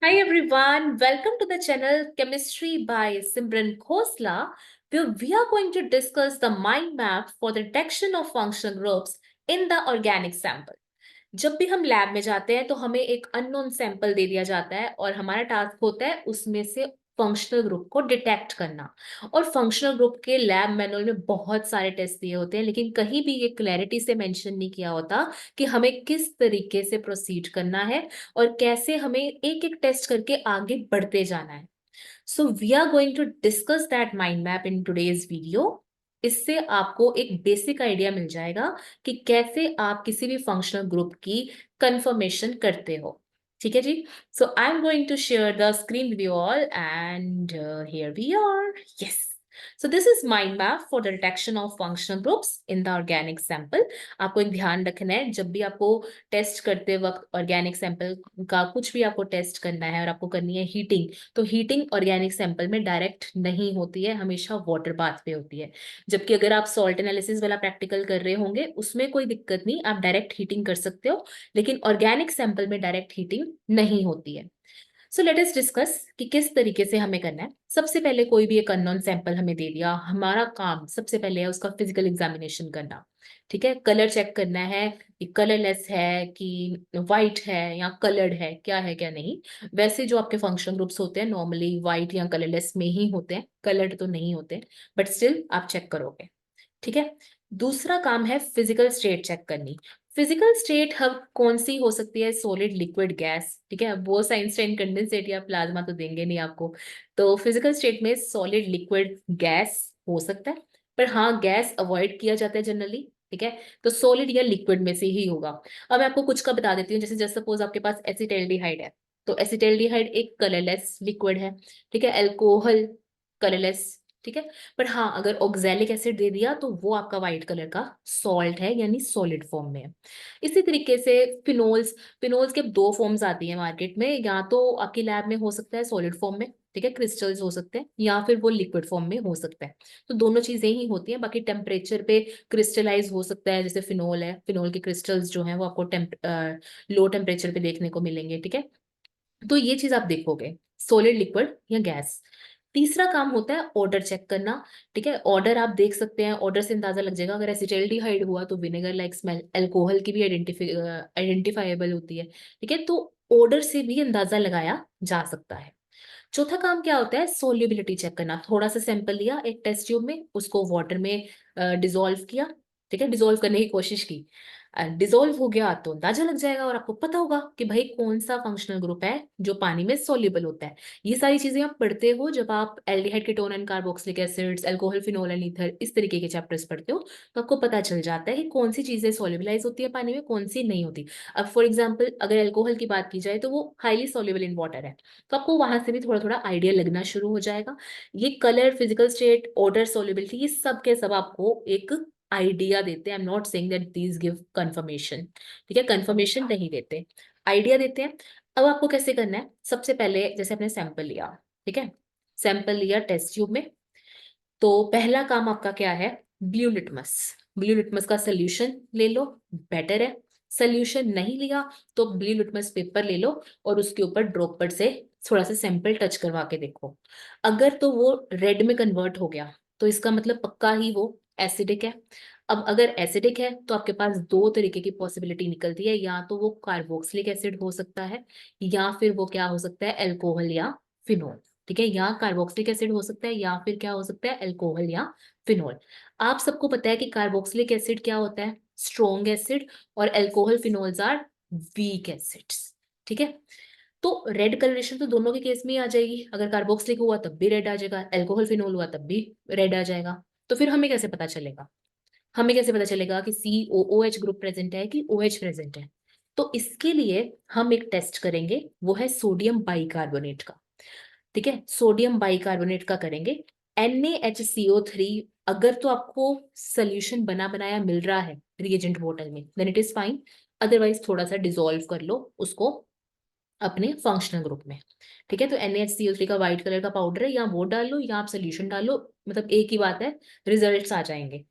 Hi everyone, welcome to the channel Chemistry by Simran Khosla, where we are going to discuss the mind map for the detection of functional groups in the organic sample. जब भी हम lab में जाते हैं तो हमें एक unknown sample दे दिया जाता है और हमारा टास्क होता है उसमें से फंक्शनल ग्रुप को डिटेक्ट करना। और फंक्शनल ग्रुप के लैब मैनुअल में बहुत सारे टेस्ट दिए होते हैं, लेकिन कहीं भी ये क्लैरिटी से मेंशन नहीं किया होता कि हमें किस तरीके से प्रोसीड करना है और कैसे हमें एक एक टेस्ट करके आगे बढ़ते जाना है। So we are going to discuss that mind map in today's video. इससे आपको एक बेसिक आइडिया मिल जाएगा कि कैसे आप किसी भी फंक्शनल ग्रुप की कंफर्मेशन करते हो। ठीक है जी। So I am going to share the screen with you all and here we are. Yes, so this is mind map for the detection of functional groups in the organic sample। आपको एक ध्यान रखना है, जब भी आपको test करते वक्त ऑर्गेनिक सैंपल का कुछ भी आपको टेस्ट करना है और आपको करनी है हीटिंग, तो हीटिंग ऑर्गेनिक सैंपल में डायरेक्ट नहीं होती है, हमेशा वाटर बाथ पे होती है। जबकि अगर आप सॉल्ट एनालिसिस वाला प्रैक्टिकल कर रहे होंगे उसमें कोई दिक्कत नहीं, आप डायरेक्ट हीटिंग कर सकते हो, लेकिन ऑर्गेनिक सैंपल में डायरेक्ट हीटिंग नहीं होती है। सो लेट अस डिस्कस कि किस तरीके से हमें करना है। सबसे पहले कोई भी एक अननोन सैंपल हमें दे दिया, हमारा काम सबसे पहले है उसका फिजिकल एग्जामिनेशन करना। ठीक है, कलर चेक करना है कि कलरलेस है कि वाइट है या कलर्ड है क्या नहीं। वैसे जो आपके फंक्शन ग्रुप्स होते हैं नॉर्मली वाइट या कलरलेस में ही होते हैं, कलर्ड तो नहीं होते, बट स्टिल आप चेक करोगे। ठीक है। दूसरा काम है फिजिकल स्टेट चेक करनी। फिजिकल स्टेट हम कौन सी हो सकती है, सॉलिड लिक्विड गैस। ठीक है, वो आइंस्टाइन कंडेंसेट या प्लाज्मा तो देंगे नहीं आपको। तो फिजिकल स्टेट में सॉलिड लिक्विड गैस हो सकता है, पर हाँ गैस अवॉइड किया जाता है जनरली। ठीक है, तो सॉलिड या लिक्विड में से ही होगा। अब मैं आपको कुछ का बता देती हूँ, जैसे जस्ट सपोज आपके पास एसिटाल्डिहाइड है, तो एसिटाल्डिहाइड एक कलरलेस लिक्विड है। ठीक है, अल्कोहल कलरलेस। ठीक है, पर हाँ अगर ऑक्सैलिक एसिड दे दिया तो वो आपका व्हाइट कलर का सॉल्ट है, यानी सॉलिड फॉर्म में है। इसी तरीके से फिनोल्स, फिनोल्स के दो फॉर्म्स आती हैं मार्केट में, या तो आपकी लैब में हो सकता है सॉलिड फॉर्म में, ठीक है, क्रिस्टल्स हो सकते हैं, या फिर वो लिक्विड फॉर्म में हो सकता है। तो दोनों चीजें ही होती हैं, बाकी टेम्परेचर पे क्रिस्टलाइज हो सकता है। जैसे फिनोल है, फिनोल के क्रिस्टल्स जो हैं वो आपको लो टेम्परेचर पे देखने को मिलेंगे। ठीक है, तो ये चीज आप देखोगे, सॉलिड लिक्विड या गैस। तीसरा काम होता है ऑर्डर चेक करना। ठीक है, ऑर्डर आप देख सकते हैं, ऑर्डर से अंदाजा लग जाएगा। अगर एसिटाल्डिहाइड हुआ तो विनेगर लाइक स्मेल, अल्कोहल की भी आइडेंटिफाइबल होती है। ठीक है, तो ऑर्डर से भी अंदाजा लगाया जा सकता है। चौथा काम क्या होता है, सोल्यूबिलिटी चेक करना। थोड़ा सा सैंपल लिया एक टेस्ट ट्यूब में, उसको वाटर में डिसॉल्व किया। ठीक है, डिसॉल्व करने की कोशिश की, डिसॉल्व हो गया तो अंदाजा लग जाएगा और आपको पता होगा कि भाई कौन सा फंक्शनल ग्रुप है जो पानी में सोल्यूबल होता है। ये सारी चीजें आप पढ़ते हो जब आप aldehyde ketone and carboxylic acids, alcohol, phenol and ether, इस तरीके के चैप्टर्स पढ़ते हो, तो आपको पता चल जाता है कि कौन सी चीजें सोल्यूबलाइज होती है पानी में, कौन सी नहीं होती। अब फॉर एग्जाम्पल अगर अल्कोहल की बात की जाए तो वो हाईली सोल्यूबल इन वाटर है, तो आपको वहां से भी थोड़ा थोड़ा आइडिया लगना शुरू हो जाएगा। ये colour, physical state, order, solubility, ये सब के सब आपको एक आइडिया देते हैं। I am not saying that these give confirmation. ठीक है, कंफर्मेशन नहीं देते, आइडिया देते हैं। अब आपको कैसे करना है, सबसे पहले जैसे आपने सैंपल लिया, ठीक है, सैंपल लिया टेस्ट ट्यूब में, तो पहला काम आपका क्या है, ब्लू लिटमस। ब्लू लिटमस का सोल्यूशन ले लो, बेटर है। सोल्यूशन नहीं लिया तो ब्लू लिटमस पेपर ले लो और उसके ऊपर ड्रॉपर से थोड़ा सा सैंपल टच करवा के देखो। अगर तो वो रेड में कन्वर्ट हो गया तो इसका मतलब पक्का ही वो एसिडिक है। अब अगर एसिडिक है तो आपके पास दो तरीके की पॉसिबिलिटी निकलती है, या तो वो कार्बोक्सिलिक एसिड हो सकता है, या फिर वो क्या हो सकता है, अल्कोहल या फिनोल। ठीक है, या कार्बोक्सिलिक एसिड हो सकता है या फिर क्या हो सकता है, अल्कोहल या फिनोल। आप सबको पता है कि कार्बोक्सिलिक एसिड क्या होता है, स्ट्रॉन्ग एसिड, और alcohol phenols are weak acids. ठीक है, तो रेड कलरेशन तो दोनों के केस में ही आ जाएगी, अगर कार्बोक्सिलिक हुआ तब भी रेड आ जाएगा, अल्कोहल फिनोल हुआ तब भी रेड आ जाएगा। तो फिर हमें कैसे पता चलेगा, हमें कैसे पता चलेगा कि COOH ग्रुप प्रेजेंट है कि OH प्रेजेंट है। तो इसके लिए हम एक टेस्ट करेंगे, वो है सोडियम बाइकार्बोनेट का। ठीक है, सोडियम बाइकार्बोनेट का करेंगे। NaHCO3 अगर तो आपको सोल्यूशन बना बनाया मिल रहा है रिएजेंट बोतल में, then it is fine. Otherwise थोड़ा सा डिसॉल्व कर लो उसको अपने फंक्शनल ग्रुप में। ठीक है, तो NaHCO3 का व्हाइट कलर का पाउडर है, या वो डाल लो या आप सोल्यूशन डालो, मतलब एक ही बात है, रिजल्ट्स आ जाएंगे।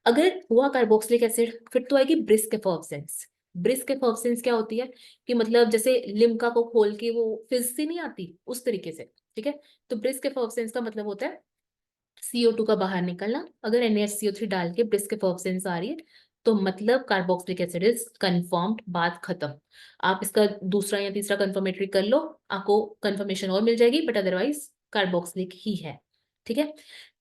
अगर हुआ कार्बोक्सिलिक एसिड, फिर तो आएगी ब्रिस्क एफर्वेसेंस। ब्रिस्क एफर्वेसेंस क्या होती है कि मतलब जैसे लिम्का को खोल के वो फिज सी नहीं आती उस तरीके से, ठीक है। तो ब्रिस्क एफर्वेसेंस का मतलब होता है CO2 का बाहर निकलना। अगर NaHCO3 डाल के ब्रिस्क एफर्वेसेंस आ रही है तो मतलब कार्बोक्सिलिक एसिड इज कंफर्म्ड, बात खत्म। आप इसका दूसरा या तीसरा कंफर्मेटरी कर लो, आपको कंफर्मेशन और मिल जाएगी, बट अदरवाइज कार्बोक्सिलिक ही है, ठीक है।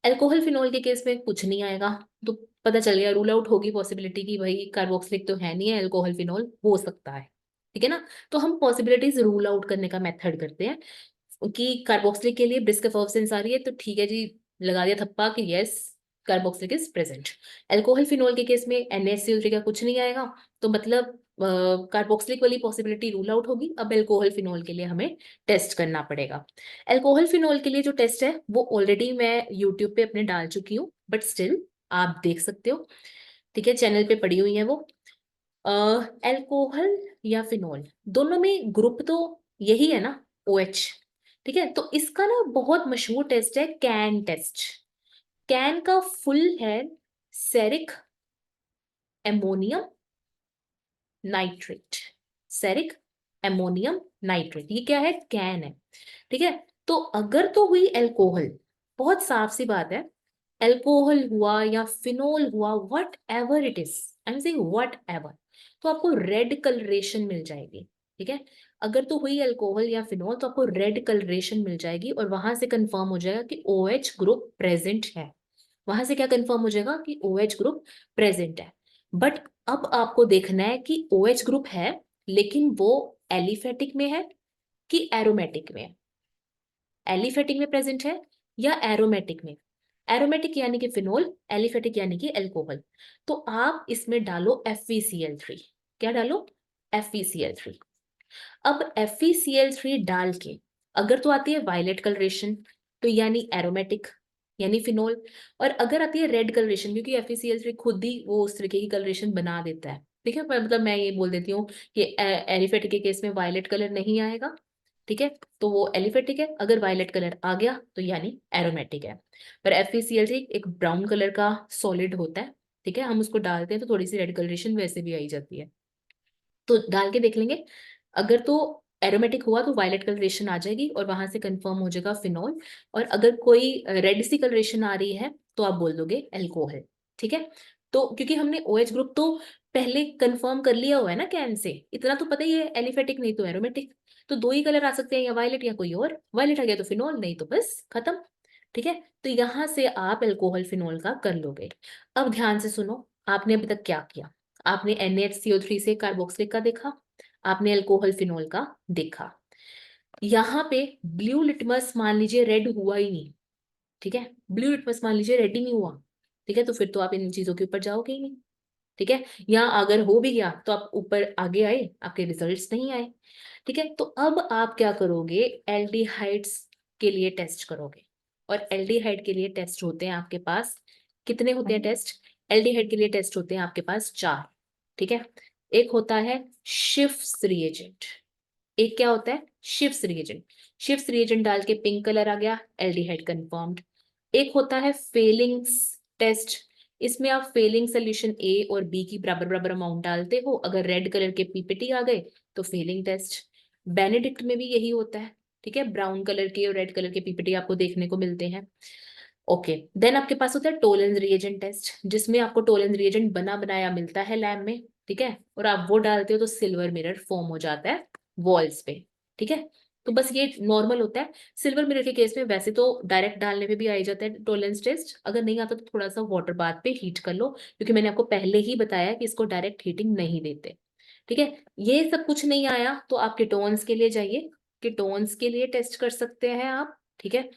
अल्कोहल फिनॉल के केस में कुछ नहीं आएगा, तो पता चल गया, रूल आउट होगी पॉसिबिलिटी कि भाई कार्बोक्सिलिक तो है नहीं है, अल्कोहल फिनॉल हो सकता है, ठीक है ना। तो हम पॉसिबिलिटीज रूल आउट करने का मेथड करते हैं कि कार्बोक्सिलिक के लिए ब्रिस्क एफर्वेसेंस आ रही है तो ठीक है जी, लगा दिया थप्पा कि yes carboxylic is present. Alcohol phenol के केस में NaCO3 का कुछ नहीं आएगा, तो मतलब कार्बोक्सिलिक वाली पॉसिबिलिटी रूल आउट होगी। अब अल्कोहल फिनॉल के लिए हमें टेस्ट करना पड़ेगा। अल्कोहल फिनॉल के लिए जो टेस्ट है वो ऑलरेडी मैं यूट्यूब पे अपने डाल चुकी हूँ, बट स्टिल आप देख सकते हो, ठीक है, चैनल पे पड़ी हुई है वो। अल्कोहल या फिनॉल दोनों में ग्रुप तो यही है ना, OH, ठीक है। तो इसका ना बहुत मशहूर टेस्ट है कैन टेस्ट। कैन का फुल है ceric ammonium nitrate. Ceric ammonium nitrate, ये क्या है, कैन है, ठीक है। तो अगर तो हुई अल्कोहल, बहुत साफ सी बात है, अल्कोहल हुआ या फिनोल हुआ, what ever it is, I am saying what ever, तो आपको रेड कलरेशन मिल जाएगी, ठीक है। अगर तो हुई अल्कोहल या फिनोल तो आपको रेड कलरेशन मिल जाएगी और वहां से कंफर्म हो जाएगा कि OH ग्रुप प्रेजेंट है। वहां से क्या कंफर्म हो जाएगा कि OH ग्रुप प्रेजेंट है। बट अब आपको देखना है कि OH ग्रुप है लेकिन वो एलिफेटिक में है कि एरोमेटिक में है। एलिफेटिक में प्रेजेंट है या एरोमेटिक में। एरोमेटिक यानी कि फिनोल, एलिफेटिक यानी कि अल्कोहल। तो आप इसमें डालो FeCl3। क्या डालो, FeCl3। अब FeCl3 डाल के अगर तो आती है वायलेट कलरेशन तो यानी एरोमेटिक यानी फिनोल, और अगर आती है रेड कलरेशन, क्योंकि FeCl3 खुद ही वो उस तरीके की कलरेशन बना देता है, ठीक है, मतलब मैं ये बोल देती हूँ कि एलिफेटिक के केस में वायलेट कलर नहीं आएगा, ठीक है, तो वो एलिफेटिक है। अगर वायलेट कलर आ गया तो यानी एरोमेटिक है। पर FeCl3 एक ब्राउन कलर का सॉलिड होता है, ठीक है, हम उसको डालते हैं तो थोड़ी सी रेड कलरेशन वैसे भी आई जाती है। तो डाल के देख लेंगे, अगर तो एरोमेटिक हुआ तो वायलेट कलरेशन आ जाएगी और वहां से कंफर्म हो जाएगा फिनॉल। और अगर कोई रेड सी कलरेशन आ रही है तो आप बोल दोगे अल्कोहल, ठीक है। तो क्योंकि हमने OH ग्रुप तो पहले कंफर्म कर लिया हुआ है ना कैन से, इतना तो पता ही है, एलिफेटिक नहीं तो एरोमेटिक। तो दो ही कलर आ सकते हैं, या वायलेट या कोई और, वायलेट आ गया तो फिनॉल, नहीं तो बस खत्म, ठीक है। तो यहां से आप अल्कोहल फिनॉल का कर लोगे। अब ध्यान से सुनो, आपने अभी तक क्या किया, आपने NaHCO3 से कार्बोक्सिलिक का देखा, आपने अल्कोहल फिनॉल का देखा। यहाँ पे ब्लू लिटमस मान लीजिए रेड हुआ ही नहीं, ठीक है, ब्लू लिटमस मान लीजिए रेड ही नहीं हुआ, ठीक है, तो फिर तो आप इन चीजों के ऊपर जाओगे ही नहीं, ठीक है। या अगर हो भी गया तो आप ऊपर आगे आए, आपके रिजल्ट्स नहीं आए, ठीक है। तो अब आप क्या करोगे, एल्डिहाइड्स के लिए टेस्ट करोगे। और एल्डिहाइड के लिए टेस्ट होते हैं आपके पास, कितने होते हैं टेस्ट, एल्डिहाइड के लिए टेस्ट होते हैं आपके पास 4, ठीक है। एक होता है शिफ्स रिएजेंट, एक क्या होता है शिफ्स रिएजेंट। शिफ्स रिएजेंट डाल के पिंक कलर आ गया, एल्डिहाइड कंफर्म्ड। एक होता है फेलिंग्स टेस्ट, इसमें आप फेलिंग सोल्यूशन A और B की बराबर बराबर अमाउंट डालते हो, अगर रेड कलर के पीपीटी आ गए तो फेलिंग टेस्ट। बेनेडिक्ट में भी यही होता है, ठीक है, ब्राउन कलर के और रेड कलर के पीपीटी आपको देखने को मिलते हैं। ओके, देन आपके पास होता है टोलेंस रिएजेंट टेस्ट, जिसमें आपको टोलेंस रिएजेंट बना बनाया मिलता है लैब में, ठीक है, और आप वो डालते हो तो सिल्वर मिरर फॉर्म हो जाता है वॉल्स पे, ठीक है। तो बस ये नॉर्मल होता है। सिल्वर मिरर के केस में वैसे तो डायरेक्ट डालने पे भी आ ही जाता है टोलेंस टेस्ट, अगर नहीं आता तो थोड़ा सा वाटर बाथ पे हीट कर लो, क्योंकि मैंने आपको पहले ही बताया कि इसको डायरेक्ट हीटिंग नहीं देते, ठीक है। ये सब कुछ नहीं आया तो आप कीटोन्स के लिए जाइए, कीटोन्स के लिए टेस्ट कर सकते हैं आप, ठीक है।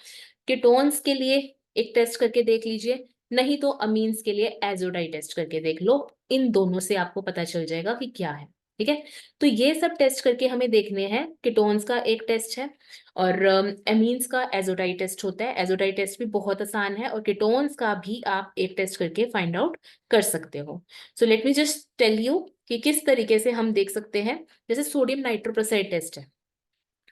कीटोन्स के लिए एक टेस्ट करके देख लीजिए, नहीं तो अमीन्स के लिए एजोडाई टेस्ट करके देख लो, इन दोनों से आपको पता चल जाएगा कि क्या है, ठीक है। तो ये सब टेस्ट करके हमें देखने हैं, कीटोन्स का एक टेस्ट है और एमीन्स का एजोडाई टेस्ट होता है। एजोडाई टेस्ट भी बहुत आसान है और कीटोन्स का भी आप एक टेस्ट करके फाइंड आउट कर सकते हो। So let me just tell you कि किस तरीके से हम देख सकते हैं। जैसे सोडियम नाइट्रोप्रोसाइड टेस्ट है,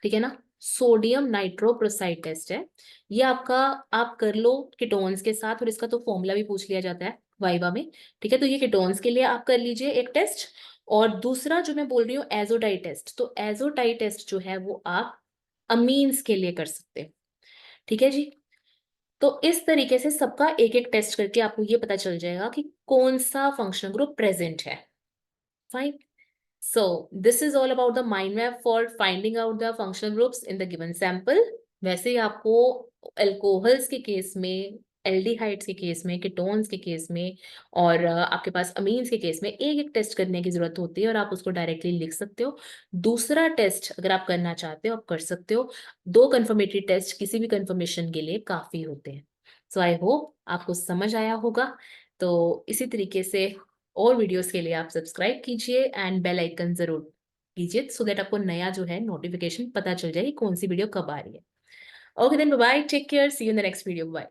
ठीक है ना, सोडियम नाइट्रोप्रोसाइड टेस्ट है, ये आपका आप कर लो कीटोन्स के साथ, और इसका तो फॉर्मूला भी पूछ लिया जाता है वाइवा में, ठीक है। तो ये कीटोन्स के लिए आप कर लीजिए एक टेस्ट, और दूसरा जो मैं बोल रही हूँ एजोडाई टेस्ट, तो एजोडाई टेस्ट जो है वो आप अमीन्स के लिए कर सकते हैं। ठीक है जी। तो इस तरीके से सबका एक एक टेस्ट करके आपको ये पता चल जाएगा कि कौन सा फंक्शनल ग्रुप प्रेजेंट है। Fine. So this is all about the mind map for finding out the functional groups in the given sample. वैसे ही आपको अल्कोहल्स के केस में, एल्डिहाइड्स के केस में, कीटोन्स के केस में और आपके पास अमीन्स के केस में एक एक टेस्ट करने की जरूरत होती है और आप उसको डायरेक्टली लिख सकते हो। दूसरा टेस्ट अगर आप करना चाहते हो आप कर सकते हो। 2 कंफर्मेटरी टेस्ट किसी भी कंफर्मेशन के लिए काफी होते हैं। सो आई होप आपको समझ आया होगा। तो इसी तरीके से और वीडियोस के लिए आप सब्सक्राइब कीजिए एंड बेल आइकन जरूर कीजिए सो दैट आपको नया जो है नोटिफिकेशन पता चल जाए कि कौन सी वीडियो कब आ रही है। Okay then bye, take care, see you in the next video, bye.